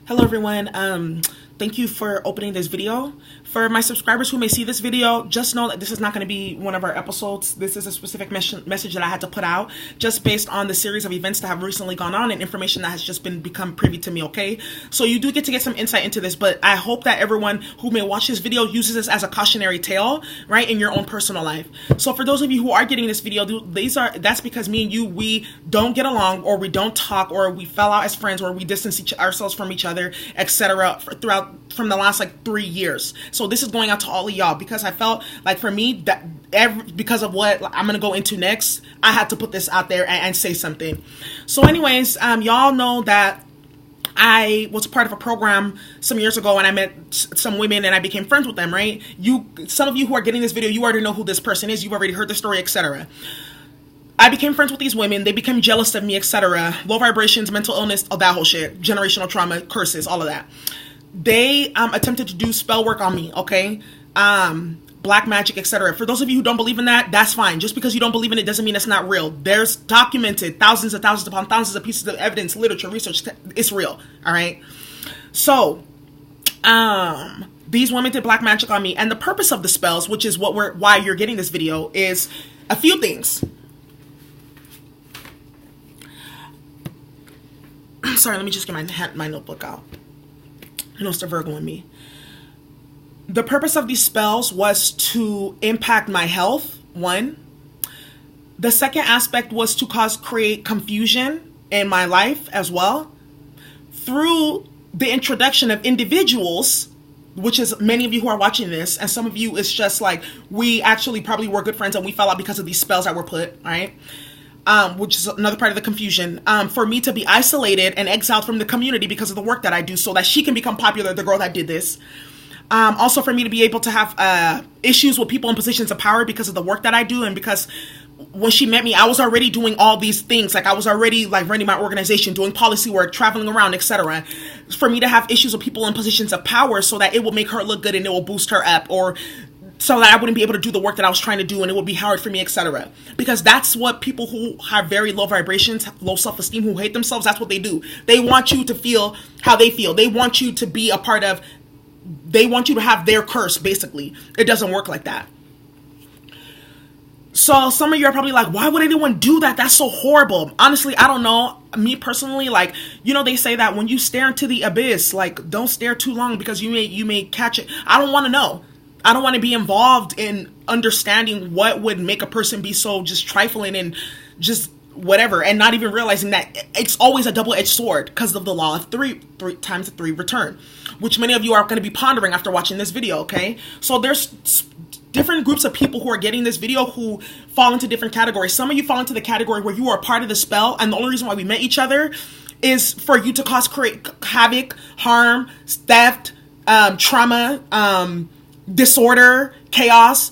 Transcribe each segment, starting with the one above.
Hello everyone, thank you for opening this video. For my subscribers who may see this video, just know that this is not going to be one of our episodes. This is a specific message that I had to put out just based on the series of events that have recently gone on and information that has just become privy to me, okay? So you do get to get some insight into this, but I hope that everyone who may watch this video uses this as a cautionary tale, right, in your own personal life. So for those of you who are getting this video, that's because me and you, we don't get along, or we don't talk, or we fell out as friends, or we distance ourselves from each other, etc. from the last 3 years. So this is going out to all of y'all because I felt like for me that because of what I'm gonna go into next, I had to put this out there and say something. So anyways, y'all know that I was part of a program some years ago and I met some women and I became friends with them, right? Some of you who are getting this video, you already know who this person is. You've already heard the story, etc. I became friends with these women. They became jealous of me, etc. Low vibrations, mental illness, all that whole shit. Generational trauma, curses, all of that. They attempted to do spell work on me, okay? Black magic, etc. For those of you who don't believe in that, that's fine. Just because you don't believe in it doesn't mean it's not real. There's documented thousands upon thousands of pieces of evidence, literature, research. It's real, all right? So, these women did black magic on me, and the purpose of the spells, which is why you're getting this video, is a few things. Sorry, let me just get my notebook out. I know it's the Virgo in me. The purpose of these spells was to impact my health, one. The second aspect was to create confusion in my life as well. Through the introduction of individuals, which is many of you who are watching this, and some of you, it's just like, we actually probably were good friends and we fell out because of these spells that were put, right? Which is another part of the confusion, for me to be isolated and exiled from the community because of the work that I do so that she can become popular, the girl that did this. Also for me to be able to have issues with people in positions of power because of the work that I do, and because when she met me, I was already doing all these things. I was already running my organization, doing policy work, traveling around, etc. For me to have issues with people in positions of power so that it will make her look good and it will boost her up, or so that I wouldn't be able to do the work that I was trying to do and it would be hard for me, etc. Because that's what people who have very low vibrations, low self-esteem, who hate themselves, that's what they do. They want you to feel how they feel. They want you to be they want you to have their curse, basically. It doesn't work like that. So some of you are probably like, why would anyone do that? That's so horrible. Honestly, I don't know. Me personally, they say that when you stare into the abyss, don't stare too long because you may catch it. I don't want to know. I don't want to be involved in understanding what would make a person be so just trifling and just whatever, and not even realizing that it's always a double-edged sword because of the law of three times three return, which many of you are going to be pondering after watching this video, okay? So there's different groups of people who are getting this video who fall into different categories. Some of you fall into the category where you are a part of the spell, and the only reason why we met each other is for you to create havoc, harm, theft, trauma, disorder, chaos,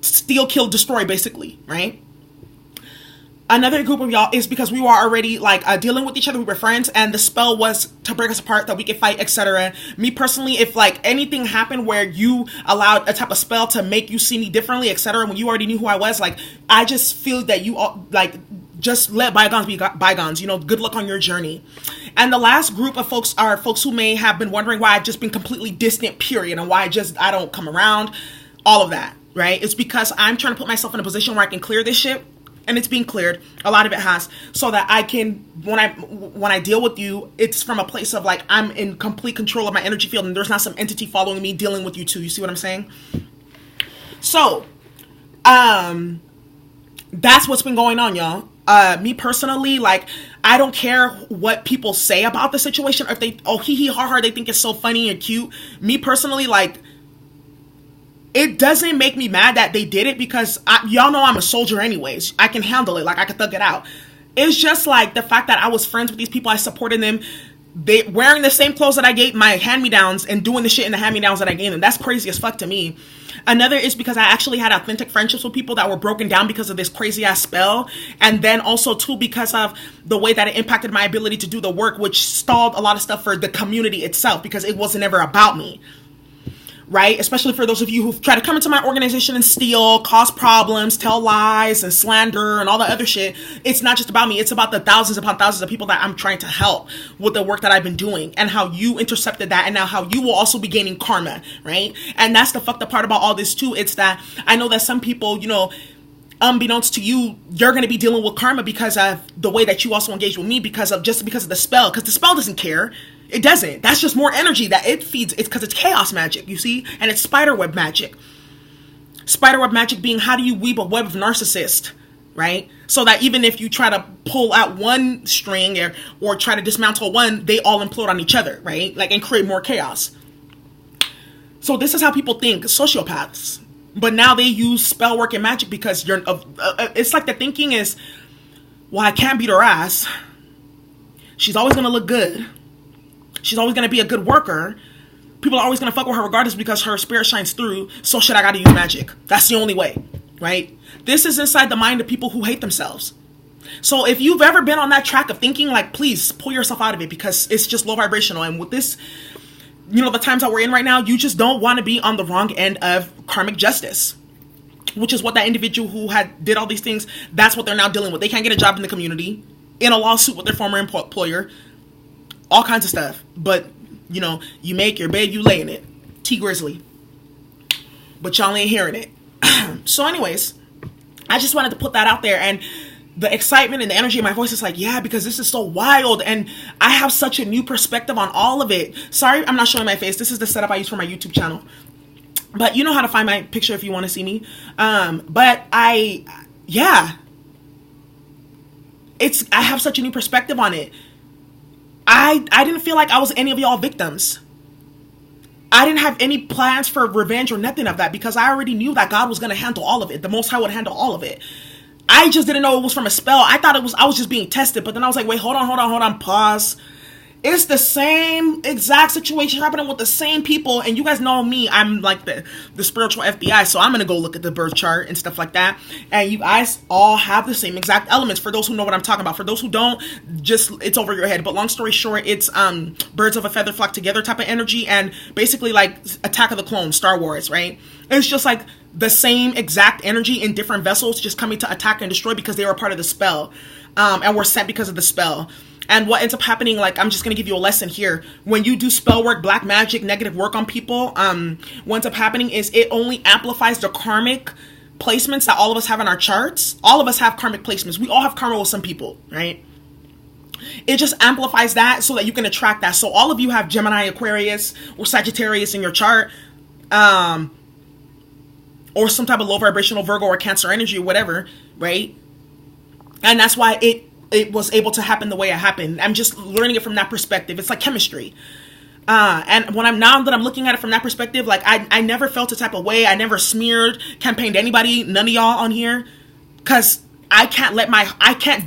steal, kill, destroy, basically, right? Another group of y'all is because we were already dealing with each other. We were friends, and the spell was to break us apart, that we could fight, etc. Me personally, if anything happened where you allowed a type of spell to make you see me differently, etc., when you already knew who I was, I just feel that you just let bygones be bygones. Good luck on your journey. And the last group of folks are folks who may have been wondering why I've just been completely distant, period, and why I don't come around, all of that, right? It's because I'm trying to put myself in a position where I can clear this shit, and it's being cleared. A lot of it has, so that I can, when I deal with you, it's from a place of I'm in complete control of my energy field, and there's not some entity following me dealing with you too. You see what I'm saying? So, that's what's been going on, y'all. Me personally, I don't care what people say about the situation, or if they, hee hee ha ha, they think it's so funny and cute. Me personally, it doesn't make me mad that they did it, because y'all know I'm a soldier anyways. I can handle it. I can thug it out. It's just the fact that I was friends with these people. I supported them. They wearing the same clothes that I gave my hand-me-downs and doing the shit in the hand-me-downs that I gave them. That's crazy as fuck to me. Another is because I actually had authentic friendships with people that were broken down because of this crazy ass spell. And then also too, because of the way that it impacted my ability to do the work, which stalled a lot of stuff for the community itself, because it wasn't ever about me. right? Especially for those of you who try to come into my organization and steal, cause problems, tell lies and slander and all that other shit. It's not just about me. It's about the thousands upon thousands of people that I'm trying to help with the work that I've been doing, and how you intercepted that, and now how you will also be gaining karma, right? And that's the fucked up part about all this too. It's that I know that some people, unbeknownst to you, you're going to be dealing with karma because of the way that you also engage with me, because of the spell, because the spell doesn't care. It doesn't. That's just more energy that it feeds. It's because it's chaos magic, you see? And it's spiderweb magic. Spiderweb magic being, how do you weave a web of narcissist, right? So that even if you try to pull out one string or try to dismantle one, they all implode on each other, right? Like, and create more chaos. So this is how people think, sociopaths. But now they use spell work and magic because it's like the thinking is, well, I can't beat her ass. She's always going to look good. She's always going to be a good worker. People are always going to fuck with her regardless because her spirit shines through. So shit, I got to use magic. That's the only way, right? This is inside the mind of people who hate themselves. So if you've ever been on that track of thinking, like, please pull yourself out of it, because it's just low vibrational. And with this, the times that we're in right now, you just don't want to be on the wrong end of karmic justice, which is what that individual who did all these things, that's what they're now dealing with. They can't get a job in the community, in a lawsuit with their former employer, all kinds of stuff. But, you make your bed, you lay in it. T Grizzly. But y'all ain't hearing it. So anyways, I just wanted to put that out there. And the excitement and the energy in my voice is like, yeah, because this is so wild. And I have such a new perspective on all of it. Sorry, I'm not showing my face. This is the setup I use for my YouTube channel. But you know how to find my picture if you want to see me. But I have such a new perspective on it. I didn't feel like I was any of y'all victims. I didn't have any plans for revenge or nothing of that, because I already knew that God was going to handle all of it. The Most High would handle all of it. I just didn't know it was from a spell. I thought I was just being tested. But then I was like, wait, hold on, pause. It's the same exact situation happening with the same people. And you guys know me. I'm like the spiritual FBI. So I'm going to go look at the birth chart and stuff like that. And you guys all have the same exact elements. For those who know what I'm talking about. For those who don't, just, it's over your head. But long story short, it's birds of a feather flock together type of energy. And basically like Attack of the Clones, Star Wars, right? It's just like the same exact energy in different vessels just coming to attack and destroy because they were part of the spell. And were sent because of the spell. And what ends up happening, like, I'm just going to give you a lesson here. When you do spell work, black magic, negative work on people, what ends up happening is it only amplifies the karmic placements that all of us have in our charts. All of us have karmic placements. We all have karma with some people, right? It just amplifies that so that you can attract that. So all of you have Gemini, Aquarius, or Sagittarius in your chart, or some type of low vibrational Virgo or Cancer energy or whatever, right? And that's why it was able to happen the way it happened. I'm just learning it from that perspective. It's like chemistry. And now that I'm looking at it from that perspective, like I never felt a type of way. I never smeared, campaigned anybody, none of y'all on here. Cause I can't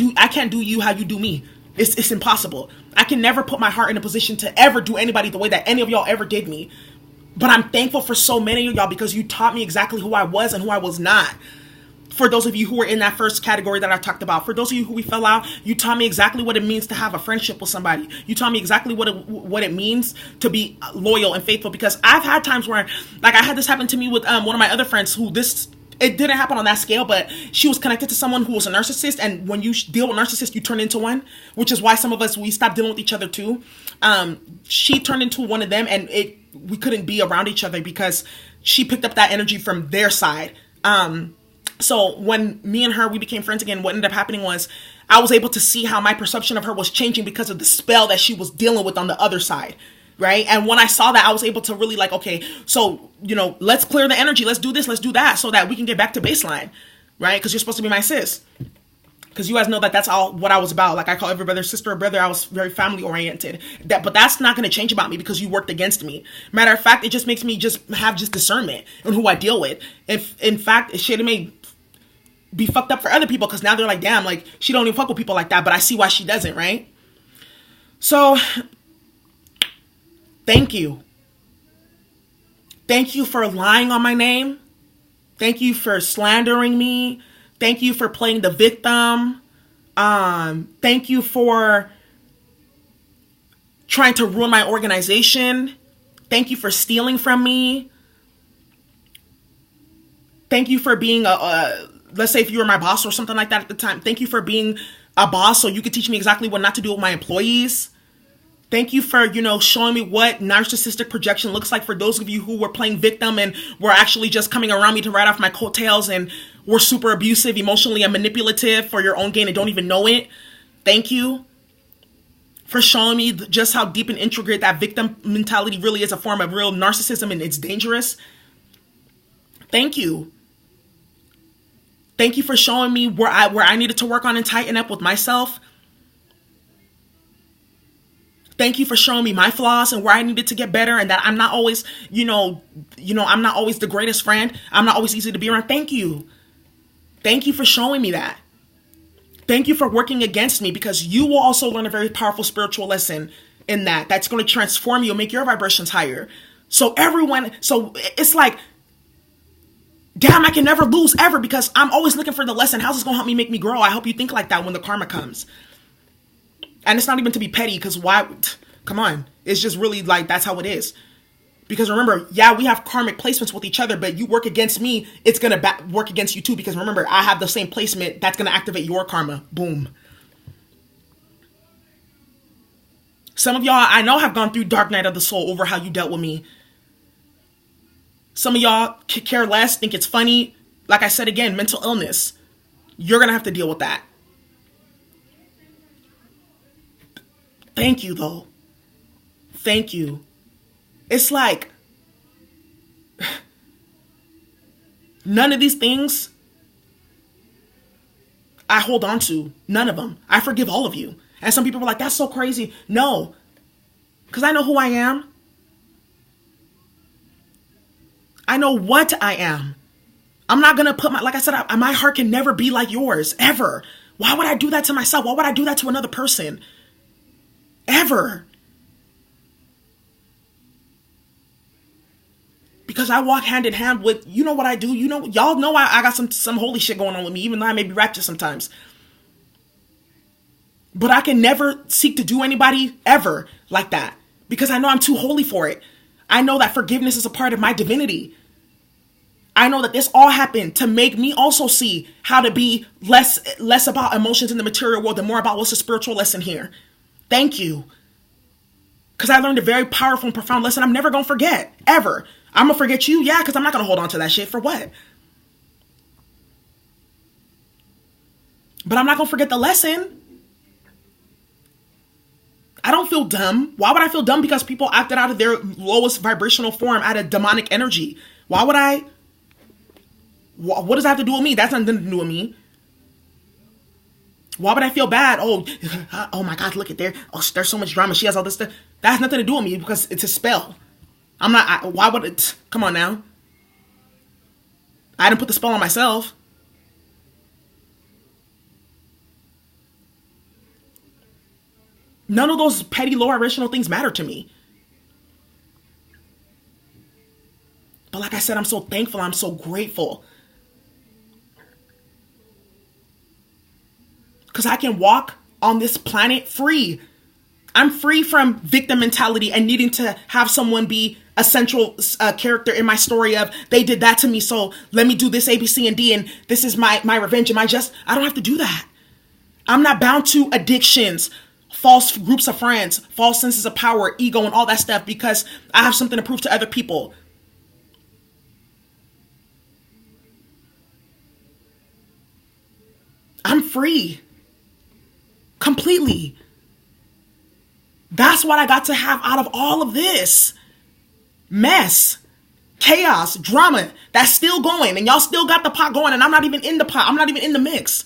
do you how you do me. It's impossible. I can never put my heart in a position to ever do anybody the way that any of y'all ever did me. But I'm thankful for so many of y'all because you taught me exactly who I was and who I was not. For those of you who were in that first category that I talked about, for those of you who we fell out, you taught me exactly what it means to have a friendship with somebody. You taught me exactly what it means to be loyal and faithful. Because I've had times where, like, I had this happen to me with one of my other friends it didn't happen on that scale, but she was connected to someone who was a narcissist. And when you deal with narcissists, you turn into one, which is why some of us, we stopped dealing with each other too. She turned into one of them, and we couldn't be around each other because she picked up that energy from their side. So when me and her, we became friends again, what ended up happening was I was able to see how my perception of her was changing because of the spell that she was dealing with on the other side, right? And when I saw that, I was able to really like, okay, so, let's clear the energy. Let's do this. Let's do that so that we can get back to baseline, right? Because you're supposed to be my sis. Because you guys know that's all what I was about. Like, I call every brother sister or brother. I was very family oriented. But that's not going to change about me because you worked against me. Matter of fact, it just makes me just have discernment in who I deal with. If, in fact, it may be fucked up for other people because now they're like, damn, like, she don't even fuck with people like that, but I see why she doesn't, right? So, thank you. Thank you for lying on my name. Thank you for slandering me. Thank you for playing the victim. Thank you for trying to ruin my organization. Thank you for stealing from me. Thank you for being let's say if you were my boss or something like that at the time. Thank you for being a boss so you could teach me exactly what not to do with my employees. Thank you for, showing me what narcissistic projection looks like for those of you who were playing victim and were actually just coming around me to ride off my coattails and were super abusive, emotionally and manipulative for your own gain and don't even know it. Thank you for showing me just how deep and intricate that victim mentality really is, a form of real narcissism, and it's dangerous. Thank you. Thank you for showing me where I needed to work on and tighten up with myself. Thank you for showing me my flaws and where I needed to get better, and that I'm not always, I'm not always the greatest friend. I'm not always easy to be around. Thank you. Thank you for showing me that. Thank you for working against me, because you will also learn a very powerful spiritual lesson in that's going to transform you and make your vibrations higher. So it's like, damn, I can never lose ever, because I'm always looking for the lesson. How's this going to help me make me grow? I hope you think like that when the karma comes. And it's not even to be petty, because why? Come on. It's just really like, that's how it is. Because remember, yeah, we have karmic placements with each other, but you work against me, it's going to work against you too. Because remember, I have the same placement that's going to activate your karma. Boom. Some of y'all I know have gone through dark night of the soul over how you dealt with me. Some of y'all care less, think it's funny. Like I said again, mental illness. You're going to have to deal with that. Thank you, though. Thank you. It's like, none of these things I hold on to. None of them. I forgive all of you. And some people were like, that's so crazy. No. Because I know who I am. I know what I am. I'm not going to put like I said, my heart can never be like yours, ever. Why would I do that to myself? Why would I do that to another person? Ever. Because I walk hand in hand with, you know what I do? Y'all know I got some holy shit going on with me, even though I may be ratchet sometimes. But I can never seek to do anybody ever like that, because I know I'm too holy for it. I know that forgiveness is a part of my divinity. I know that this all happened to make me also see how to be less about emotions in the material world and more about what's the spiritual lesson here. Thank you. Because I learned a very powerful and profound lesson I'm never going to forget, ever. I'm going to forget you, yeah, because I'm not going to hold on to that shit. For what? But I'm not going to forget the lesson. I don't feel dumb. Why would I feel dumb? Because people acted out of their lowest vibrational form out of demonic energy. Why would I? What does that have to do with me? That's nothing to do with me. Why would I feel bad? Oh my God, look at there. Oh, there's so much drama. She has all this stuff. That has nothing to do with me, because it's a spell. Why would it? Come on now. I didn't put the spell on myself. None of those petty, low vibrational things matter to me. But like I said, I'm so thankful. I'm so grateful. Because I can walk on this planet free. I'm free from victim mentality and needing to have someone be a central character in my story of, they did that to me, so let me do this A, B, C, and D, and this is my revenge. I don't have to do that. I'm not bound to addictions, false groups of friends, false senses of power, ego, and all that stuff, because I have something to prove to other people. I'm free. Completely. That's what I got to have out of all of this mess, chaos, drama that's still going, and y'all still got the pot going, and I'm not even in the pot. I'm not even in the mix.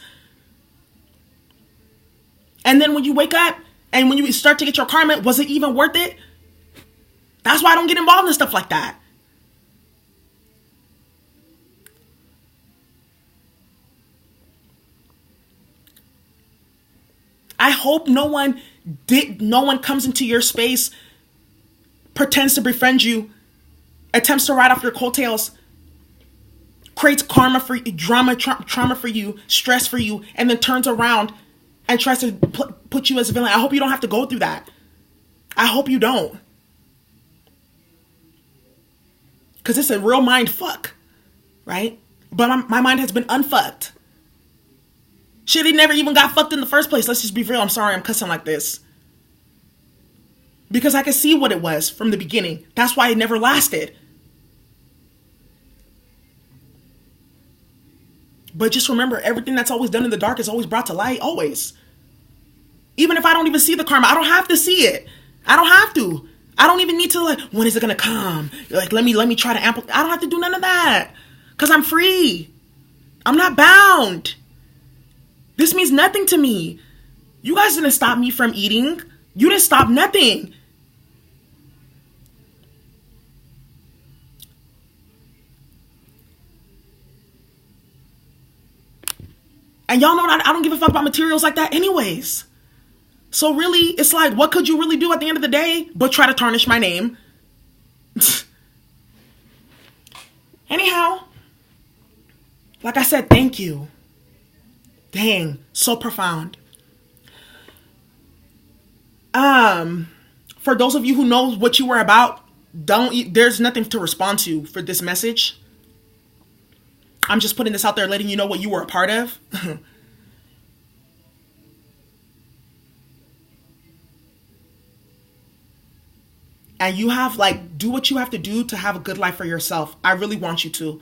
And then when you wake up and when you start to get your karma, was it even worth it? That's why I don't get involved in stuff like that. I hope no one comes into your space, pretends to befriend you, attempts to ride off your coattails, creates karma for you, trauma for you, stress for you, and then turns around and tries to put you as a villain. I hope you don't have to go through that. I hope you don't. Because it's a real mind fuck, right? But my mind has been unfucked. Shit, it never even got fucked in the first place. Let's just be real. I'm sorry I'm cussing like this. Because I could see what it was from the beginning. That's why it never lasted. But just remember, everything that's always done in the dark is always brought to light. Always. Even if I don't even see the karma, I don't have to see it. I don't have to. I don't even need to, like, when is it going to come? Like, let me try to amplify. I don't have to do none of that. Because I'm free. I'm not bound. This means nothing to me. You guys didn't stop me from eating. You didn't stop nothing. And y'all know that I don't give a fuck about materials like that anyways. So really, it's like, what could you really do at the end of the day but try to tarnish my name? Anyhow, like I said, thank you. Dang, so profound. For those of you who know what you were about, there's nothing to respond to for this message. I'm just putting this out there, letting you know what you were a part of. And you have, like, do what you have to do to have a good life for yourself. I really want you to.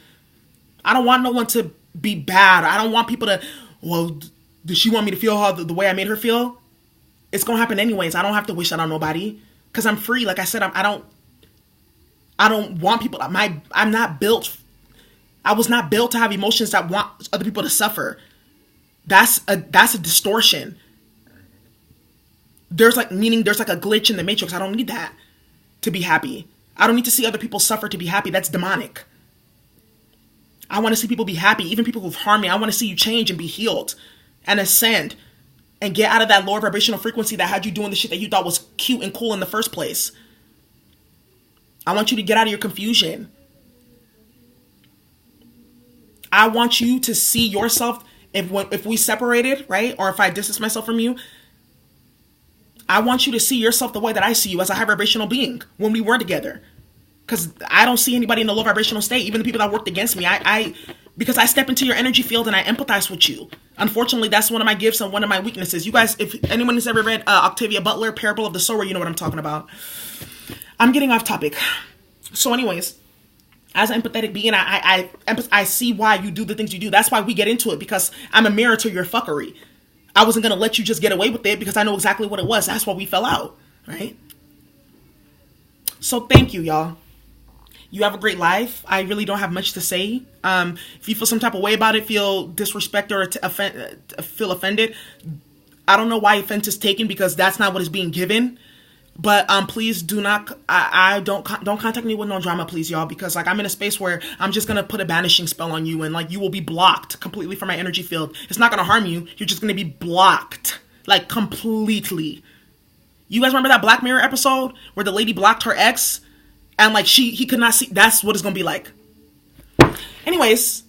I don't want no one to be bad. I don't want people to, well, does she want me to feel how the way I made her feel? It's going to happen anyways. I don't have to wish that on nobody. Because I'm free. Like I said, I don't want people. I'm not built. I was not built to have emotions that want other people to suffer. That's a distortion. There's like a glitch in the matrix. I don't need that to be happy. I don't need to see other people suffer to be happy. That's demonic. I want to see people be happy. Even people who've harmed me. I want to see you change and be healed and ascend and get out of that lower vibrational frequency that had you doing the shit that you thought was cute and cool in the first place. I want you to get out of your confusion. I want you to see yourself, if we separated, right? Or if I distance myself from you, I want you to see yourself the way that I see you, as a high vibrational being when we were together. Because I don't see anybody in the low vibrational state, even the people that worked against me. Because I step into your energy field and I empathize with you. Unfortunately, that's one of my gifts and one of my weaknesses. You guys, if anyone has ever read Octavia Butler, Parable of the Sower, you know what I'm talking about. I'm getting off topic. So anyways, as an empathetic being, I see why you do the things you do. That's why we get into it, because I'm a mirror to your fuckery. I wasn't going to let you just get away with it because I know exactly what it was. That's why we fell out, right? So thank you, y'all. You have a great life. I really don't have much to say. If you feel some type of way about it, feel disrespected or feel offended, I don't know why offense is taken, because that's not what is being given. But please do not. Don't contact me with no drama, please, y'all, because like I'm in a space where I'm just gonna put a banishing spell on you, and like you will be blocked completely from my energy field. It's not gonna harm you. You're just gonna be blocked, like, completely. You guys remember that Black Mirror episode where the lady blocked her ex? And like he could not see. That's what it's gonna be like. Anyways,